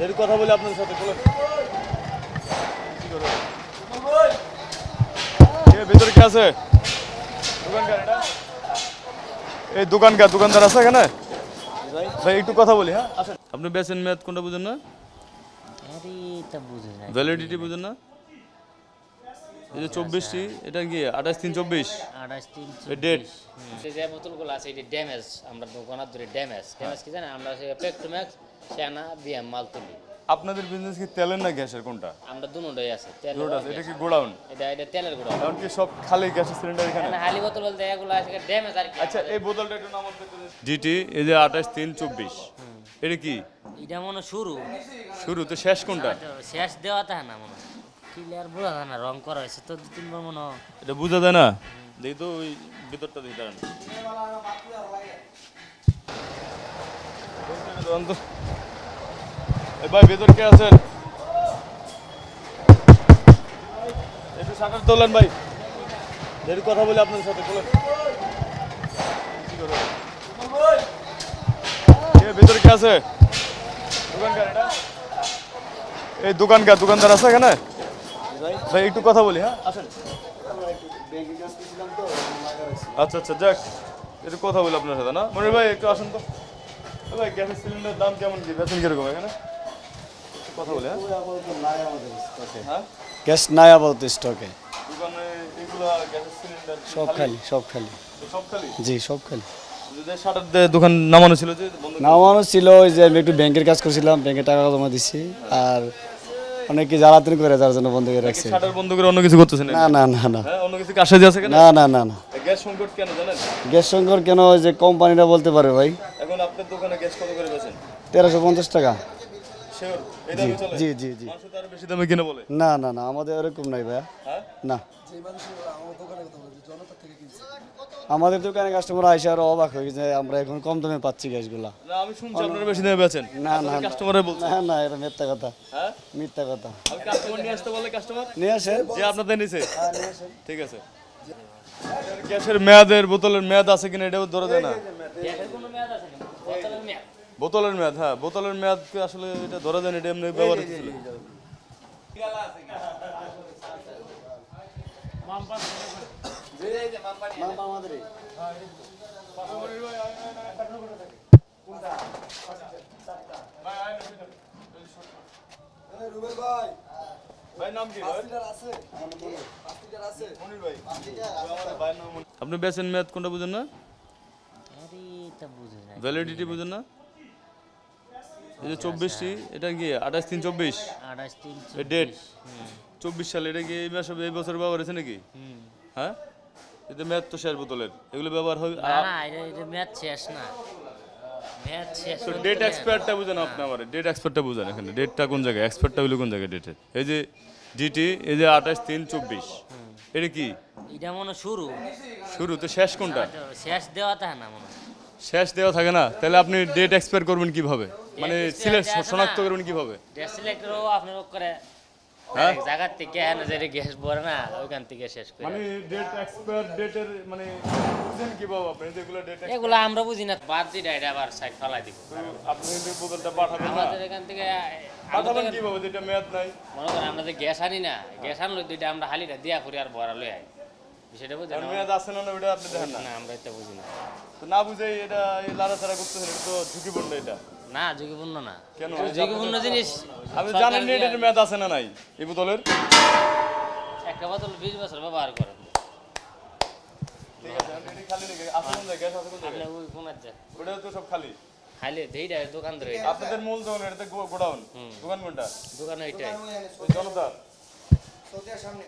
এর কথা বলে আপনার সাথে বলে ভিতরে কে আছে? দোকানদার এটা? এই দোকানদার আছে এখানে? ভাই একটু কথা বলি। হ্যাঁ আসেন। আপনি বেচেন মেয়াদ কোনটা বুঝেন না? আরে এটা বুঝে না। ভ্যালিডিটি বুঝেন না? এই যে 24টি এটা কি 28/3/24 28 ডেট। এই যে বোতলগুলো আছে এটা ড্যামেজ, আমরা দোকানার ধরে ড্যামেজ কি জানেন, আমরা সে পেট্রোম্যাক্স সেনা বিএম মাল তুলি। আপনাদের বিজনেস কি তেলের না গ্যাসের কোনটা? আমরা দুটোই আছে, তেল দুটো আছে। এটা কি গোডাউন? এটা তেলের গুঁড়ো। এখন কি সব খালি গ্যাসের সিলিন্ডার এখানে? না হালি বোতল বলতে এগুলো আছে ড্যামেজ আর কি। আচ্ছা এই বোতলটা একটু নাম বলতে জিটি এই যে 28/3/24 এটা কি এটা মনে শুরু শুরু তো শেষ কোনটা? শেষ দেওয়া থাকে না মনে ক্লিয়ার বোঝা যায় না, রং করা হয়েছে তো 2-3 বার মনে হয়। এটা বোঝা যায় না। দেখি তো ওই ভিতরটা দেখি দাঁড়ান। এই ভাই ভিতর কে আছেন? একটু শাটার তোলেন ভাই। এর কথা বলে আপনার সাথে বলেন। ভিতরে কে আছে? দোকানদার এটা? এই দোকানদার আছে এখানে? ভাই একটু কথা বলি। হ্যাঁ আসেন। আচ্ছা আচ্ছা যাক একটু কথা বলি আপনার সাথে না মনির ভাই একটু আসেন তো। ভাই গ্যাসের সিলিন্ডার দাম কেমন কি বেতন কিরকম এখানে কথা বলি? হ্যাঁ গ্যাস নাই আপাতত স্টকে। দোকানে এগুলা গ্যাসের সিলিন্ডার সব খালি। সব খালি? জি সব খালি। যে শাটার দোকান নামানো ছিল যে বন্ধ নামানো ছিল ওই যে আমি একটু ব্যাংকের কাজ করছিলাম, ব্যাংকে টাকা জমা দিছি আর অনেকে জ্বালাতন করে যার জন্য বন্ধ করে রাখছে। শাটার বন্ধ করে অন্য কিছু করতেছেন? না না না না হ্যাঁ অন্য কিছু কাছে আছে কেন? না না না না গ্যাস সংকট কেন জানেন? গ্যাস সংকট কেন ওই যে কোম্পানিটা বলতে পারে ভাই। এখন আপনার দোকানে গ্যাস কত করে বেচেন? 1350 টাকা। শিওর এই দামে চলে? জি জি জি। মানুষ তো আরো বেশি দামে কিনে বলে। না না না আমাদের এরকম নাই ভাইয়া। হ্যাঁ না আমাদের দোকানে কাস্টমার আইসা আরো অবাক হয়ে গেছে আমরা এখন কম দামে পাচ্ছি গ্যাসগুলা। না আমি শুনছি আপনারা বেশি দামে বেচেন। না না কাস্টমারে বলছে। না না এটা মিথ্যা কথা। হ্যাঁ মিথ্যা কথা। আমি কাস্টমার নিয়ে আসতে বলে কাস্টমার নিয়ে আসেন। যে আপনাদের নিচে ঠিক আছে। গ্যাসের মেয়াদের বোতলের মেয়াদ আছে কিনা এটাও ধরে দেয় না? গ্যাসের কোনো মেয়াদ আছে না, বোতলের মেয়াদ। বোতলের মেয়াদ হ্যাঁ বোতলের মেয়াদ আসলে এটা ধরে দেন এটা এমনি ব্যবহার হচ্ছিল। ভাই নাম কি ভাই? মনির ভাই। আমাদের ভাইয়ের নাম মনির। আপনি বেচেন মেয়াদ কোনটা বুঝেন না? আরে এটা বুঝে না। ভ্যালিডিটি বুঝেন না? এই যে 24টি এটা কি 28/3/24 28 ডেট 24 সালে এটা কি এই মাসে এই বছর ব্যবহার হয়েছে নাকি? হ্যাঁ এটা মেয়াদ তো শেষ বোতলের এগুলো ব্যবহার হয় না না এটা মেয়াদ শেষ না, মেয়াদ শেষ তো ডেট এক্সপায়ারটা বুঝেন আপনি আমার ডেট এক্সপায়ারটা বুঝেন এখানে ডেটটা কোন জায়গায় এক্সপায়ারটা হলো কোন জায়গায় ডেটের এই যে ডিটি এই যে 28/3/24 এটা কি এটা মনে শুরু শুরু তো শেষ কোনটা? শেষ দেওয়া থাকে না মনে। শেষ দেওয়া থাকে না তাহলে আপনি ডেট এক্সপায়ার করবেন কিভাবে মানে সিলেক্ট শনাক্ত করবেন কিভাবে? গ্যাস সিলেক্টরও আপনার করে হ্যাঁ? জায়গার থেকে এনে যে গ্যাস ভরে না ওইখান থেকে শেষ করে। মানে ডেট এক্সপায়ার ডেটের মানে বুঝেন কিভাবে আপনি যেগুলো ডেট এগুলো আমরা বুঝি না, বাদ দিই এটা আবার সাইড ফেলাই দিব। আপনি যদি বোতলটা পাঠাবেন না আমাদের এখান থেকে পাঠাবেন কিভাবে যেটা মেয়াদ নাই? মনে করেন আমরা যে গ্যাস আনি না, গ্যাস আনলো দুইটা আমরা হালিটা দিয়া করি আর ভরা লই আই, বিষয়টা বুঝেন আর মেয়াদ আছে না ওটা আপনি দেখেন না না? আমরা এটা বুঝি না। তো না বুঝে এটা এই লাড়াচাড়া করতেছেন এটা তো ঝুঁকিপূর্ণ এটা না ঝুঁকিপূর্ণ না, কেন? ঝুঁকিপূর্ণ জিনিস আপনি জানেন না এটার মেয়াদ আছে না নাই এই বোতলের? একটা বোতল 20 বছর ব্যবহার করেন। ঠিক আছে আপনি এটা খালি নাকি আছে কোন জায়গায় গ্যাস আছে কোন আপনি জায়গায়? ওই কোন আছে ওটা তো সব খালি। খাইলে দেইটা দোকান ধরে আপনাদের মূল দোকান এটা গোডাউন দোকান কোনটা? দোকান ওইটাই ওই জনতা সৌদিয়ার সামনে